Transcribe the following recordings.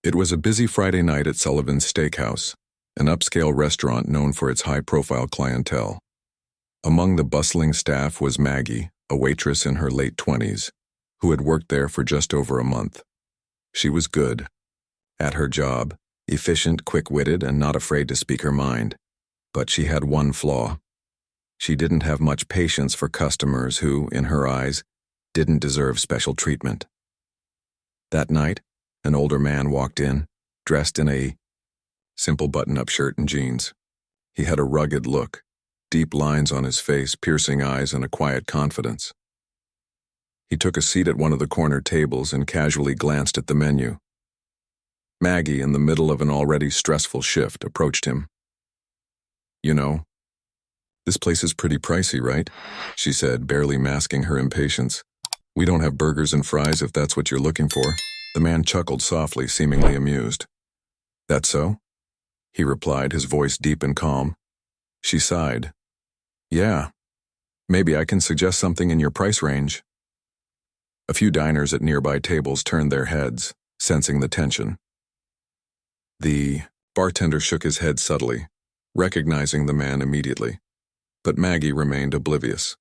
It was a busy Friday night at Sullivan's Steakhouse, an upscale restaurant known for its high-profile clientele. Among the bustling staff was Maggie, a waitress in her late 20s, who had worked there for just over a month. She was good at her job, efficient, quick-witted, and not afraid to speak her mind. But she had one flaw. She didn't have much patience for customers who, in her eyes, didn't deserve special treatment. That night, an older man walked in, dressed in a simple button-up shirt and jeans. He had a rugged look, deep lines on his face, piercing eyes, and a quiet confidence. He took a seat at one of the corner tables and casually glanced at the menu. Maggie, in the middle of an already stressful shift, approached him. "You know, this place is pretty pricey, right?" she said, barely masking her impatience. "We don't have burgers and fries if that's what you're looking for." The man chuckled softly, seemingly amused. "That so?" he replied, his voice deep and calm. She sighed. "Yeah, maybe I can suggest something in your price range." A few diners at nearby tables turned their heads, sensing the tension. The bartender shook his head subtly, recognizing the man immediately, but Maggie remained oblivious.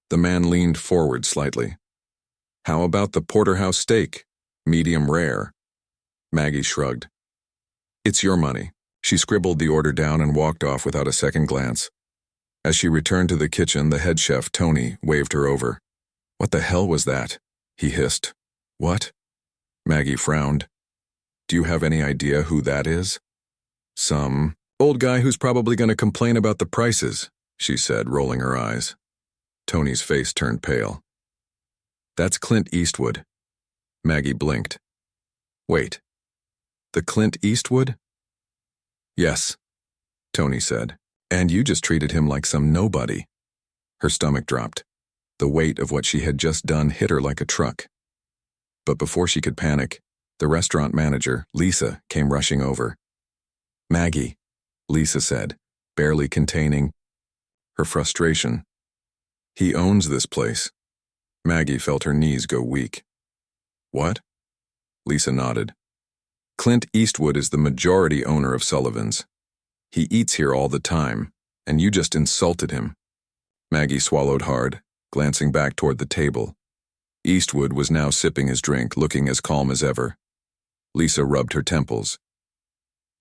The man leaned forward slightly. "How about the porterhouse steak? Medium rare." Maggie shrugged. "It's your money." She scribbled the order down and walked off without a second glance. As she returned to the kitchen, the head chef, Tony, waved her over. "What the hell was that?" he hissed. "What?" Maggie frowned. "Do you have any idea who that is?" "Some old guy who's probably going to complain about the prices," she said, rolling her eyes. Tony's face turned pale. "That's Clint Eastwood." Maggie blinked. "Wait, the Clint Eastwood?" "Yes," Tony said. "And you just treated him like some nobody." Her stomach dropped. The weight of what she had just done hit her like a truck. But before she could panic, the restaurant manager, Lisa, came rushing over. "Maggie," Lisa said, barely containing her frustration. "He owns this place." Maggie felt her knees go weak. "What?" Lisa nodded. "Clint Eastwood is the majority owner of Sullivan's. He eats here all the time, and you just insulted him." Maggie swallowed hard, glancing back toward the table. Eastwood was now sipping his drink, looking as calm as ever. Lisa rubbed her temples.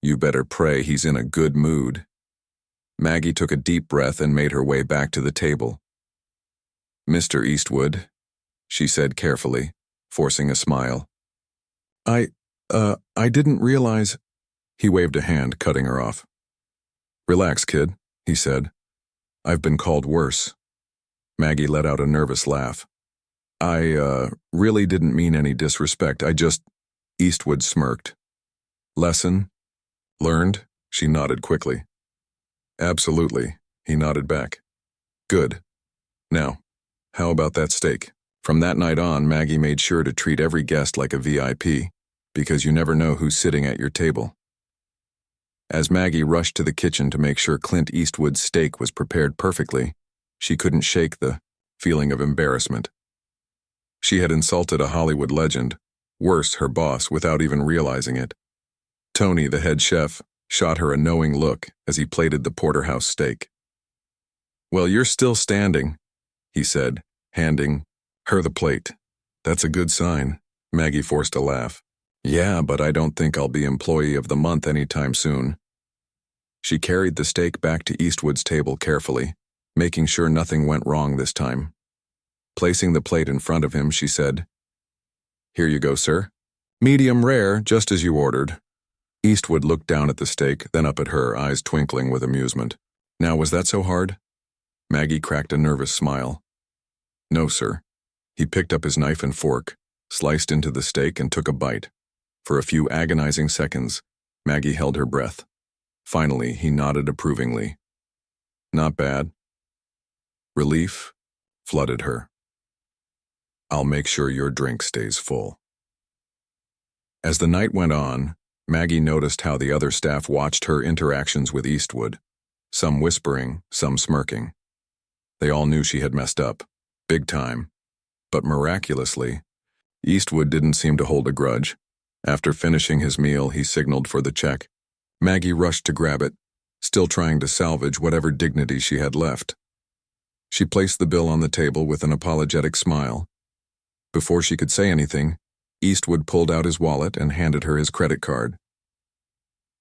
"You better pray he's in a good mood." Maggie took a deep breath and made her way back to the table. "Mr. Eastwood," she said carefully, forcing a smile. I didn't realize." He waved a hand, cutting her off. "Relax, kid," he said. "I've been called worse." Maggie let out a nervous laugh. I really didn't mean any disrespect. Eastwood smirked. "Lesson? Learned?" She nodded quickly. "Absolutely," he nodded back. "Good. Now, how about that steak?" From that night on, Maggie made sure to treat every guest like a VIP, because you never know who's sitting at your table. As Maggie rushed to the kitchen to make sure Clint Eastwood's steak was prepared perfectly, she couldn't shake the feeling of embarrassment. She had insulted a Hollywood legend, worse, her boss, without even realizing it. Tony, the head chef, shot her a knowing look as he plated the porterhouse steak. "Well, you're still standing," he said, handing her the plate. "That's a good sign." Maggie forced a laugh. "Yeah, but I don't think I'll be employee of the month anytime soon." She carried the steak back to Eastwood's table carefully, making sure nothing went wrong this time. Placing the plate in front of him, she said, "Here you go, sir. Medium rare, just as you ordered." Eastwood looked down at the steak, then up at her, eyes twinkling with amusement. "Now, was that so hard?" Maggie cracked a nervous smile. "No, sir." He picked up his knife and fork, sliced into the steak, and took a bite. For a few agonizing seconds, Maggie held her breath. Finally, he nodded approvingly. "Not bad." Relief flooded her. "I'll make sure your drink stays full." As the night went on, Maggie noticed how the other staff watched her interactions with Eastwood, some whispering, some smirking. They all knew she had messed up, big time, but miraculously, Eastwood didn't seem to hold a grudge. After finishing his meal, he signaled for the check. Maggie rushed to grab it, still trying to salvage whatever dignity she had left. She placed the bill on the table with an apologetic smile. Before she could say anything, Eastwood pulled out his wallet and handed her his credit card.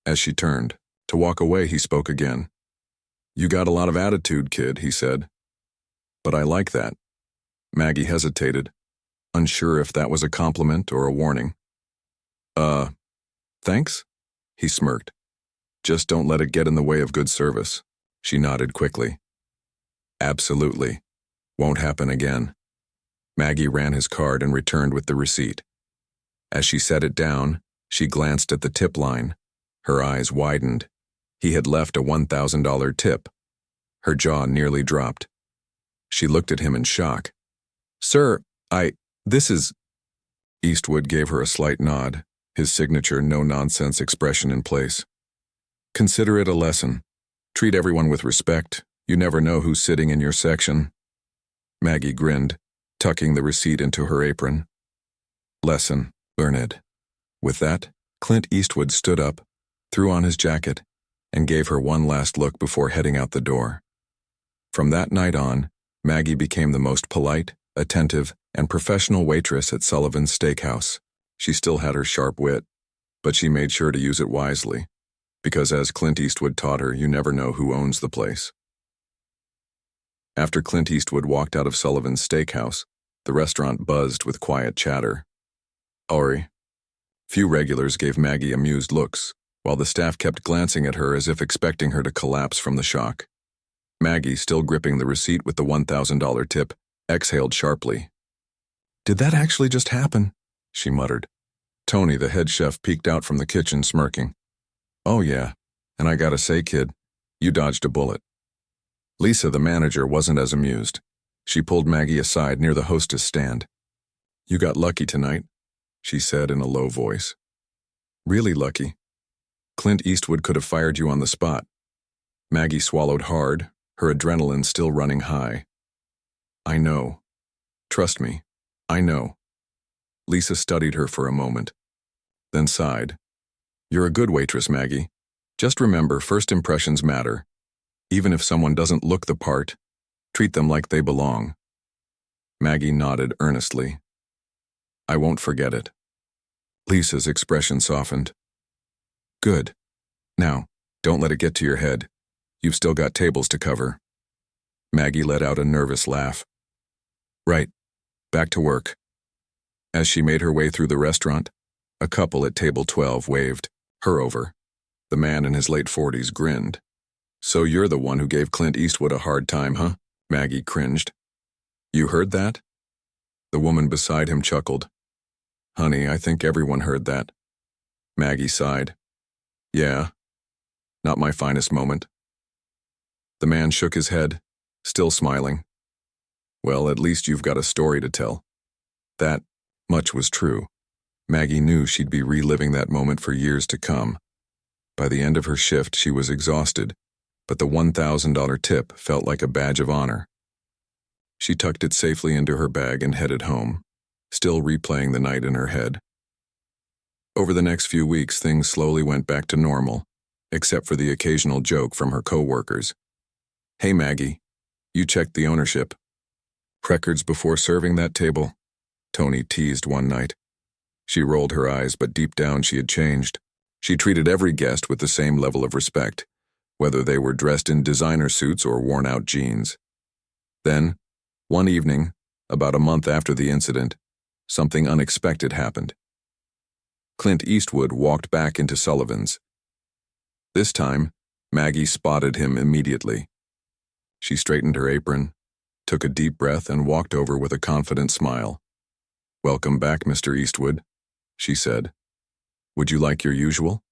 As she turned to walk away, he spoke again. "You got a lot of attitude, kid," he said. "But I like that." Maggie hesitated, unsure if that was a compliment or a warning. Thanks?" He smirked. "Just don't let it get in the way of good service." She nodded quickly. "Absolutely. Won't happen again." Maggie ran his card and returned with the receipt. As she set it down, she glanced at the tip line. Her eyes widened. He had left a $1,000 tip. Her jaw nearly dropped. She looked at him in shock. "Sir, this is—" Eastwood gave her a slight nod, his signature no-nonsense expression in place. "Consider it a lesson. Treat everyone with respect. You never know who's sitting in your section." Maggie grinned, tucking the receipt into her apron. "Lesson, learn it." With that, Clint Eastwood stood up, threw on his jacket, and gave her one last look before heading out the door. From that night on, Maggie became the most polite, attentive, and professional waitress at Sullivan's Steakhouse. She still had her sharp wit, but she made sure to use it wisely, because as Clint Eastwood taught her, you never know who owns the place. After Clint Eastwood walked out of Sullivan's Steakhouse, the restaurant buzzed with quiet chatter. Few regulars gave Maggie amused looks, while the staff kept glancing at her as if expecting her to collapse from the shock. Maggie, still gripping the receipt with the $1,000 tip, exhaled sharply. "Did that actually just happen?" she muttered. Tony, the head chef, peeked out from the kitchen, smirking. "Oh yeah, and I gotta say, kid, you dodged a bullet." Lisa, the manager, wasn't as amused. She pulled Maggie aside near the hostess stand. "You got lucky tonight," she said in a low voice. "Really lucky. Clint Eastwood could have fired you on the spot." Maggie swallowed hard, her adrenaline still running high. "I know. Trust me, I know." Lisa studied her for a moment, then sighed. "You're a good waitress, Maggie. Just remember, first impressions matter. Even if someone doesn't look the part, treat them like they belong." Maggie nodded earnestly. "I won't forget it." Lisa's expression softened. "Good. Now, don't let it get to your head. You've still got tables to cover." Maggie let out a nervous laugh. "Right. Back to work." As she made her way through the restaurant, a couple at table 12 waved her over. The man in his late 40s grinned. "So you're the one who gave Clint Eastwood a hard time, huh?" Maggie cringed. "You heard that?" The woman beside him chuckled. "Honey, I think everyone heard that." Maggie sighed. "Yeah, not my finest moment." The man shook his head, still smiling. "Well, at least you've got a story to tell." That much was true. Maggie knew she'd be reliving that moment for years to come. By the end of her shift, she was exhausted, but the $1,000 tip felt like a badge of honor. She tucked it safely into her bag and headed home, still replaying the night in her head. Over the next few weeks, things slowly went back to normal, except for the occasional joke from her co-workers. "Hey, Maggie, you checked the ownership records before serving that table?" Tony teased one night. She rolled her eyes, but deep down she had changed. She treated every guest with the same level of respect, whether they were dressed in designer suits or worn-out jeans. Then, one evening, about a month after the incident, something unexpected happened. Clint Eastwood walked back into Sullivan's. This time, Maggie spotted him immediately. She straightened her apron, took a deep breath, and walked over with a confident smile. "Welcome back, Mr. Eastwood," she said. "Would you like your usual?"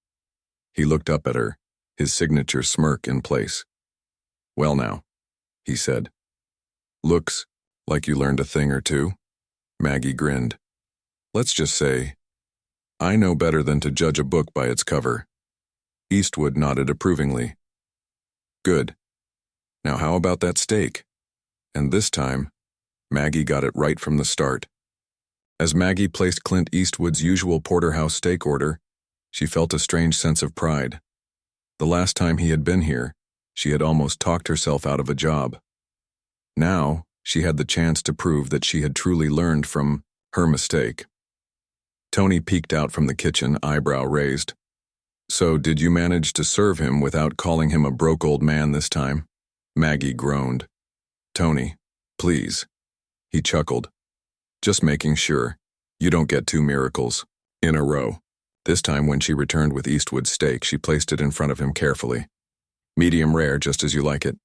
He looked up at her, his signature smirk in place. "Well now," he said. "Looks like you learned a thing or two." Maggie grinned. "Let's just say, I know better than to judge a book by its cover." Eastwood nodded approvingly. "Good. Now how about that steak?" And this time, Maggie got it right from the start. As Maggie placed Clint Eastwood's usual porterhouse steak order, she felt a strange sense of pride. The last time he had been here, she had almost talked herself out of a job. Now, she had the chance to prove that she had truly learned from her mistake. Tony peeked out from the kitchen, eyebrow raised. "So, did you manage to serve him without calling him a broke old man this time?" Maggie groaned. "Tony, please." He chuckled. "Just making sure. You don't get 2 miracles in a row." This time when she returned with Eastwood's steak, she placed it in front of him carefully. "Medium rare, just as you like it."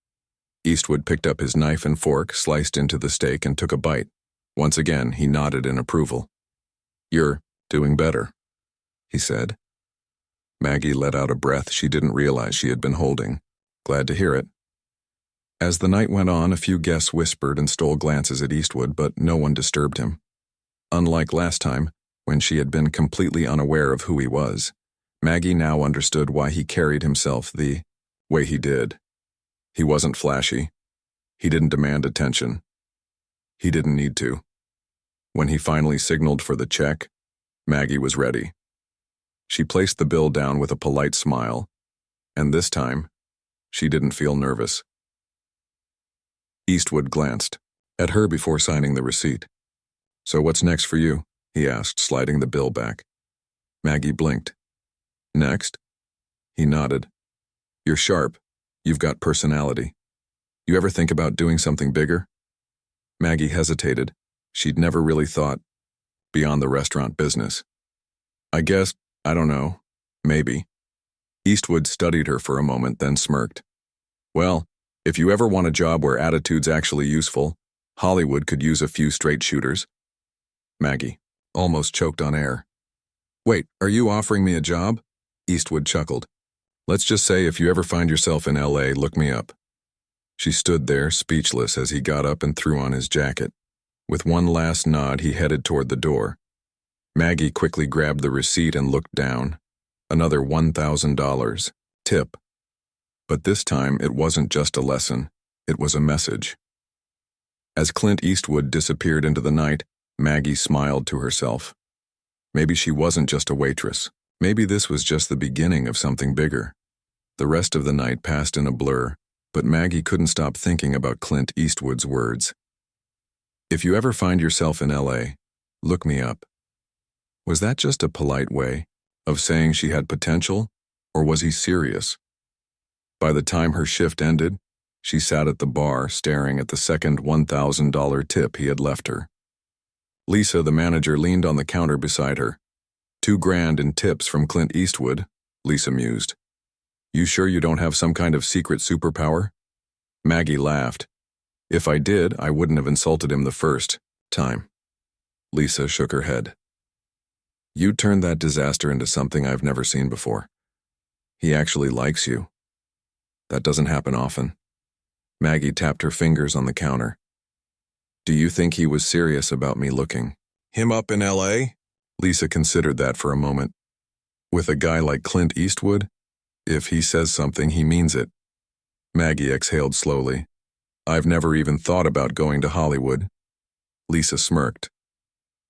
Eastwood picked up his knife and fork, sliced into the steak, and took a bite. Once again, he nodded in approval. "You're doing better," he said. Maggie let out a breath she didn't realize she had been holding. Glad to hear it. As the night went on, a few guests whispered and stole glances at Eastwood, but no one disturbed him. Unlike last time, when she had been completely unaware of who he was, Maggie now understood why he carried himself the way he did. He wasn't flashy. He didn't demand attention. He didn't need to. When he finally signaled for the check, Maggie was ready. She placed the bill down with a polite smile, and this time, she didn't feel nervous. Eastwood glanced at her before signing the receipt. "So what's next for you?" he asked, sliding the bill back. Maggie blinked. "Next?" He nodded. "You're sharp. You've got personality. You ever think about doing something bigger?" Maggie hesitated. She'd never really thought beyond the restaurant business. "I guess, I don't know. Maybe." Eastwood studied her for a moment, then smirked. "Well, if you ever want a job where attitude's actually useful, Hollywood could use a few straight shooters." Maggie almost choked on air. "Wait, are you offering me a job?" Eastwood chuckled. "Let's just say if you ever find yourself in LA, look me up." She stood there, speechless, as he got up and threw on his jacket. With one last nod, he headed toward the door. Maggie quickly grabbed the receipt and looked down. Another $1,000. Tip. But this time, it wasn't just a lesson. It was a message. As Clint Eastwood disappeared into the night, Maggie smiled to herself. Maybe she wasn't just a waitress. Maybe this was just the beginning of something bigger. The rest of the night passed in a blur, but Maggie couldn't stop thinking about Clint Eastwood's words. "If you ever find yourself in LA, look me up." Was that just a polite way of saying she had potential, or was he serious? By the time her shift ended, she sat at the bar staring at the second $1,000 tip he had left her. Lisa, the manager, leaned on the counter beside her. $2,000 in tips from Clint Eastwood, Lisa mused. "You sure you don't have some kind of secret superpower?" Maggie laughed. "If I did, I wouldn't have insulted him the first time." Lisa shook her head. "You turned that disaster into something I've never seen before. He actually likes you. That doesn't happen often." Maggie tapped her fingers on the counter. "Do you think he was serious about me looking him up in LA?" Lisa considered that for a moment. "With a guy like Clint Eastwood, if he says something, he means it." Maggie exhaled slowly. "I've never even thought about going to Hollywood." Lisa smirked.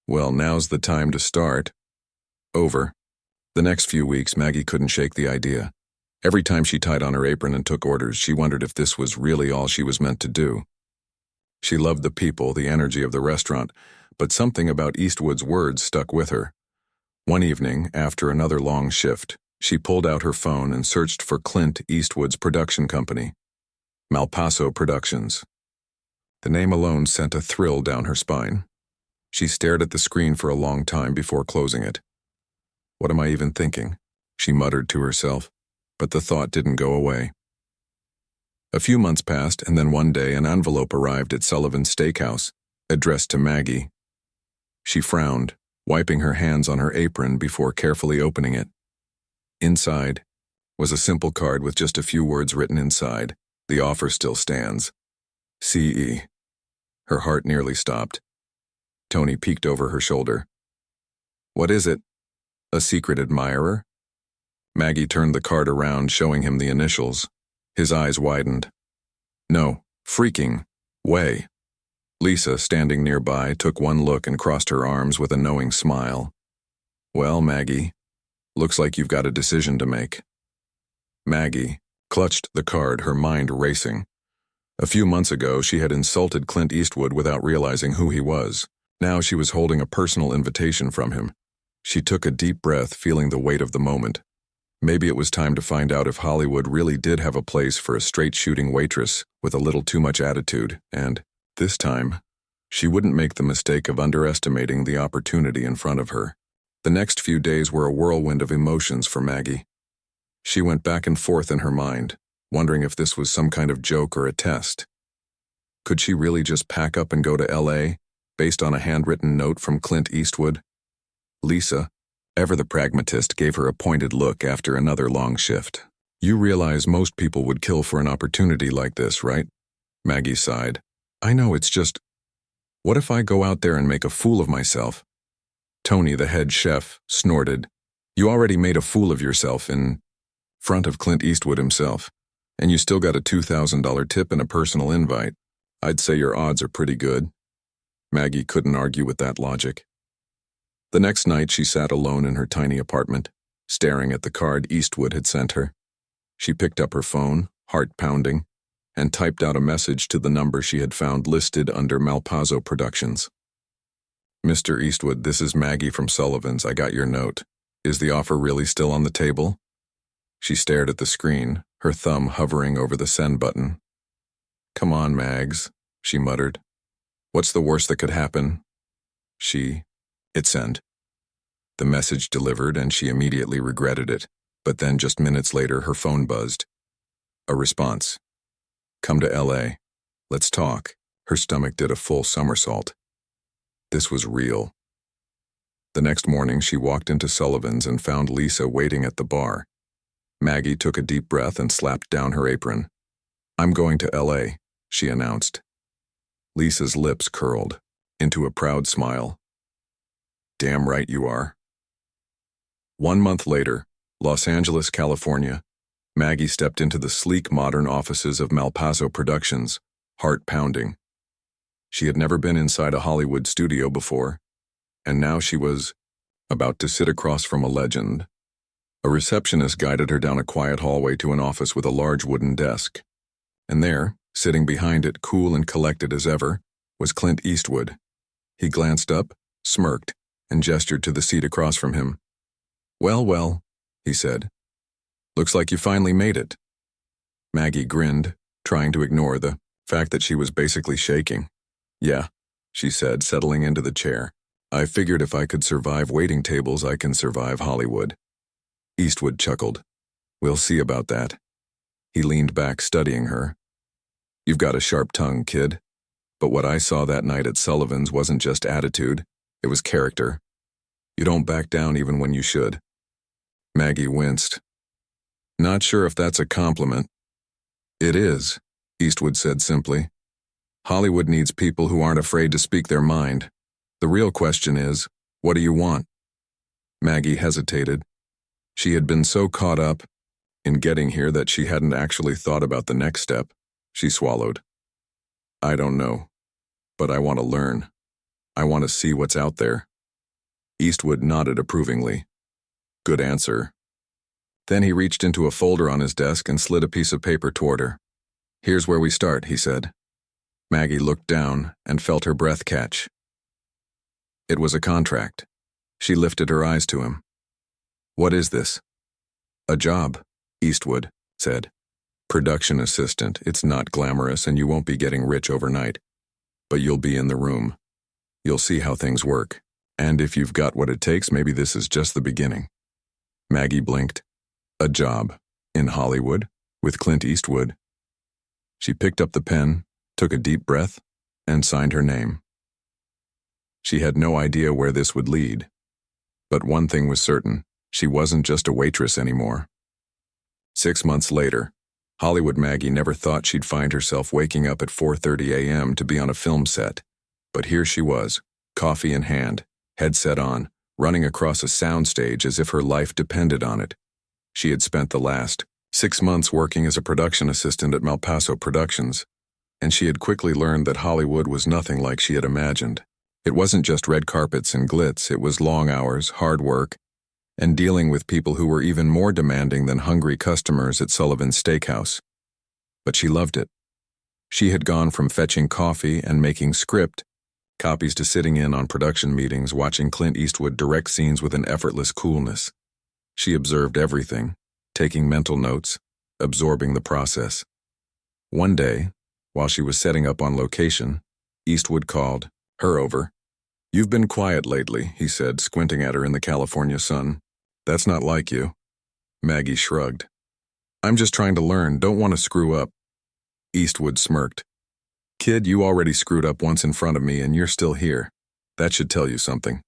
"Well, now's the time to start." Over. The next few weeks, Maggie couldn't shake the idea. Every time she tied on her apron and took orders, she wondered if this was really all she was meant to do. She loved the people, the energy of the restaurant, but something about Eastwood's words stuck with her. One evening, after another long shift, she pulled out her phone and searched for Clint Eastwood's production company, Malpaso Productions. The name alone sent a thrill down her spine. She stared at the screen for a long time before closing it. "What am I even thinking?" she muttered to herself, but the thought didn't go away. A few months passed, and then one day an envelope arrived at Sullivan's Steakhouse, addressed to Maggie. She frowned, wiping her hands on her apron before carefully opening it. Inside was a simple card with just a few words written inside. "The offer still stands. C.E." Her heart nearly stopped. Tony peeked over her shoulder. "What is it? A secret admirer?" Maggie turned the card around, showing him the initials. His eyes widened. "No, freaking way. Lisa, standing nearby, took one look and crossed her arms with a knowing smile. Well, Maggie, looks like you've got a decision to make. Maggie clutched the card, her mind racing. A few months ago, she had insulted Clint Eastwood without realizing who he was. Now she was holding a personal invitation from him. She took a deep breath, feeling the weight of the moment. Maybe it was time to find out if Hollywood really did have a place for a straight-shooting waitress with a little too much attitude, and, this time, she wouldn't make the mistake of underestimating the opportunity in front of her. The next few days were a whirlwind of emotions for Maggie. She went back and forth in her mind, wondering if this was some kind of joke or a test. Could she really just pack up and go to L.A., based on a handwritten note from Clint Eastwood? Lisa, ever the pragmatist, gave her a pointed look after another long shift. You realize most people would kill for an opportunity like this, right? Maggie sighed. I know, it's just, what if I go out there and make a fool of myself? Tony, the head chef, snorted. You already made a fool of yourself in front of Clint Eastwood himself, and you still got a $2,000 tip and a personal invite. I'd say your odds are pretty good. Maggie couldn't argue with that logic. The next night she sat alone in her tiny apartment, staring at the card Eastwood had sent her. She picked up her phone, heart pounding, and typed out a message to the number she had found listed under Malpazzo Productions. Mr. Eastwood, this is Maggie from Sullivan's. I got your note. Is the offer really still on the table? She stared at the screen, her thumb hovering over the send button. Come on, Mags, she muttered. What's the worst that could happen? Hit send. The message delivered, and she immediately regretted it, but then just minutes later her phone buzzed. A response. Come to L.A. Let's talk. Her stomach did a full somersault. This was real. The next morning she walked into Sullivan's and found Lisa waiting at the bar. Maggie took a deep breath and slapped down her apron. I'm going to L.A., she announced. Lisa's lips curled into a proud smile. Damn right you are. 1 month later, Los Angeles, California, Maggie stepped into the sleek modern offices of Malpazzo Productions, heart pounding. She had never been inside a Hollywood studio before, and now she was about to sit across from a legend. A receptionist guided her down a quiet hallway to an office with a large wooden desk. And there, sitting behind it, cool and collected as ever, was Clint Eastwood. He glanced up, smirked, and gestured to the seat across from him. Well, he said. Looks like you finally made it. Maggie grinned, trying to ignore the fact that she was basically shaking. Yeah, she said, settling into the chair. I figured if I could survive waiting tables, I can survive Hollywood. Eastwood chuckled. We'll see about that. He leaned back, studying her. You've got a sharp tongue, kid. But what I saw that night at Sullivan's wasn't just attitude, it was character. You don't back down even when you should. Maggie winced. Not sure if that's a compliment. It is, Eastwood said simply. Hollywood needs people who aren't afraid to speak their mind. The real question is, what do you want? Maggie hesitated. She had been so caught up in getting here that she hadn't actually thought about the next step. She swallowed. I don't know, but I want to learn. I want to see what's out there. Eastwood nodded approvingly. Good answer. Then he reached into a folder on his desk and slid a piece of paper toward her. Here's where we start, he said. Maggie looked down and felt her breath catch. It was a contract. She lifted her eyes to him. What is this? A job, Eastwood said. Production assistant. It's not glamorous and you won't be getting rich overnight. But you'll be in the room. You'll see how things work. And if you've got what it takes, maybe this is just the beginning. Maggie blinked. A job. In Hollywood. With Clint Eastwood. She picked up the pen, took a deep breath, and signed her name. She had no idea where this would lead. But one thing was certain. She wasn't just a waitress anymore. 6 months later, Hollywood Maggie never thought she'd find herself waking up at 4:30 a.m. to be on a film set. But here she was, coffee in hand, headset on, running across a soundstage as if her life depended on it. She had spent the last 6 months working as a production assistant at Malpazzo Productions, and she had quickly learned that Hollywood was nothing like she had imagined. It wasn't just red carpets and glitz, it was long hours, hard work, and dealing with people who were even more demanding than hungry customers at Sullivan's Steakhouse. But she loved it. She had gone from fetching coffee and making script copies to sitting in on production meetings, watching Clint Eastwood direct scenes with an effortless coolness. She observed everything, taking mental notes, absorbing the process. One day, while she was setting up on location, Eastwood called her over. "You've been quiet lately," he said, squinting at her in the California sun. "That's not like you." Maggie shrugged. "I'm just trying to learn, don't want to screw up." Eastwood smirked. "Kid, you already screwed up once in front of me and you're still here. That should tell you something."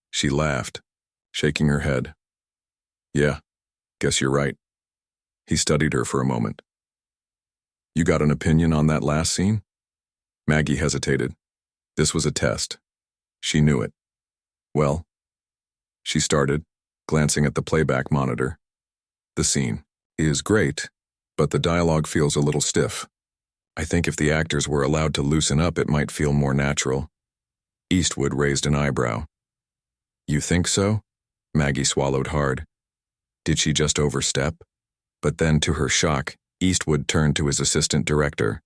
She laughed, shaking her head. "Yeah, guess you're right." He studied her for a moment. "You got an opinion on that last scene?" Maggie hesitated. This was a test. She knew it. "Well," she started, glancing at the playback monitor. "The scene is great, but the dialogue feels a little stiff. I think if the actors were allowed to loosen up, it might feel more natural." Eastwood raised an eyebrow. "You think so?" Maggie swallowed hard. Did she just overstep? But then, to her shock, Eastwood turned to his assistant director.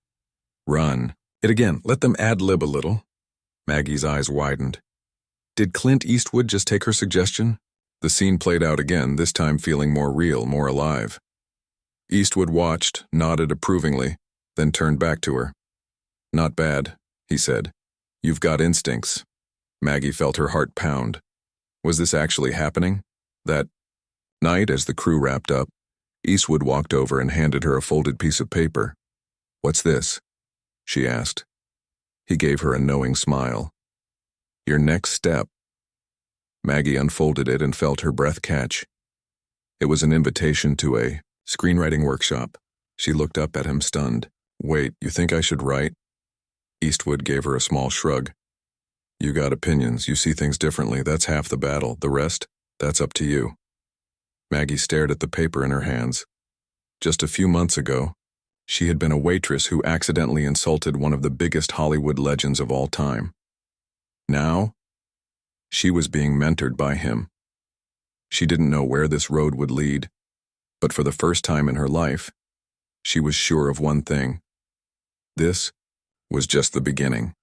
"Run it again. Let them ad-lib a little." Maggie's eyes widened. Did Clint Eastwood just take her suggestion? The scene played out again, this time feeling more real, more alive. Eastwood watched, nodded approvingly, then turned back to her. "Not bad," he said. "You've got instincts." Maggie felt her heart pound. Was this actually happening? That night, as the crew wrapped up, Eastwood walked over and handed her a folded piece of paper. "What's this?" she asked. He gave her a knowing smile. "Your next step." Maggie unfolded it and felt her breath catch. It was an invitation to a screenwriting workshop. She looked up at him, stunned. "Wait, you think I should write?" Eastwood gave her a small shrug. "You got opinions, you see things differently, that's half the battle. The rest, that's up to you." Maggie stared at the paper in her hands. Just a few months ago, she had been a waitress who accidentally insulted one of the biggest Hollywood legends of all time. Now, she was being mentored by him. She didn't know where this road would lead, but for the first time in her life, she was sure of one thing. This was just the beginning.